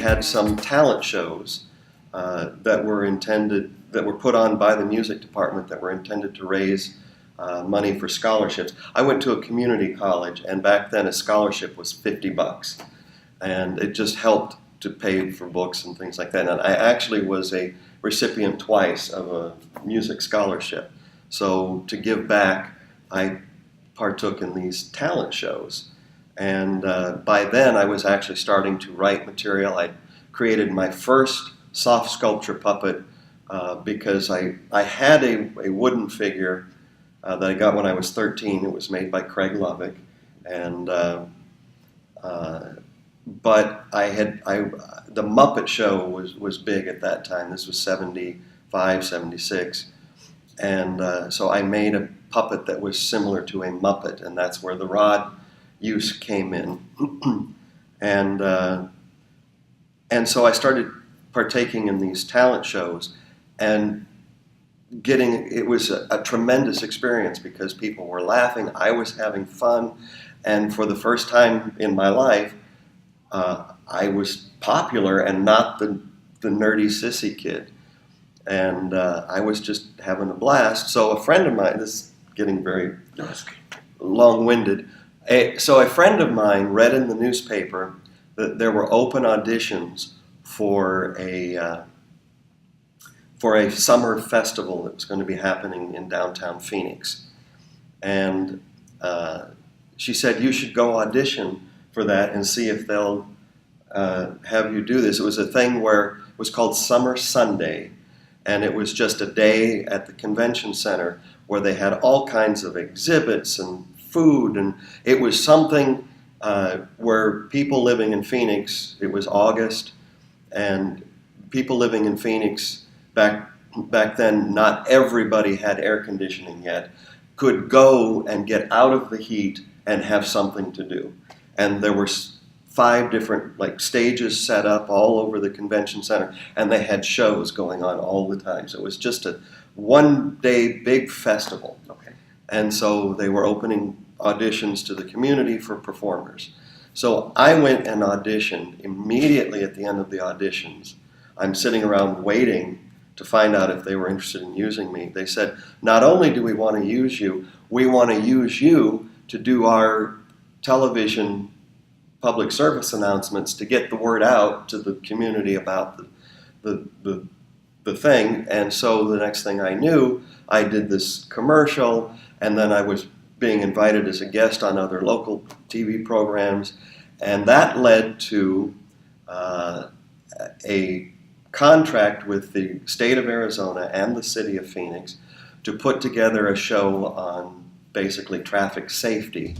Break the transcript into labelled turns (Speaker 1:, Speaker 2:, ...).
Speaker 1: had some talent shows that were put on by the music department that were intended to raise money for scholarships. I went to a community college, and back then a scholarship was $50, and it just helped to pay for books and things like that. And I actually was a recipient twice of a music scholarship. So to give back, I partook in these talent shows. And by then I was actually starting to write material. I created my first soft sculpture puppet because I had a wooden figure that I got when I was 13. It was made by Craig Lovick. And but the Muppet Show was big at that time. This was 75, 76. And so I made a puppet that was similar to a Muppet, and that's where the rod use came in. And so I started partaking in these talent shows, and it was a tremendous experience because people were laughing, I was having fun, and for the first time in my life, I was popular and not the nerdy sissy kid. And I was just having a blast. So a friend of mine, this is getting very long-winded, so a friend of mine read in the newspaper that there were open auditions for a summer festival that was going to be happening in downtown Phoenix. And she said, you should go audition for that and see if they'll have you do this. It was a thing where it was called Summer Sunday, and it was just a day at the convention center where they had all kinds of exhibits and food, and it was something where people living in Phoenix, it was August, and people living in Phoenix back then, not everybody had air conditioning yet, could go and get out of the heat and have something to do. And there were 5 different stages set up all over the convention center, and they had shows going on all the time. So it was just a one-day big festival.
Speaker 2: Okay.
Speaker 1: And so they were opening auditions to the community for performers. So I went and auditioned immediately at the end of the auditions. I'm sitting around waiting to find out if they were interested in using me. They said, not only do we want to use you, we want to use you to do our television public service announcements to get the word out to the community about the thing. And so the next thing I knew, I did this commercial, and then I was being invited as a guest on other local TV programs, and that led to a contract with the state of Arizona and the city of Phoenix to put together a show on basically traffic safety.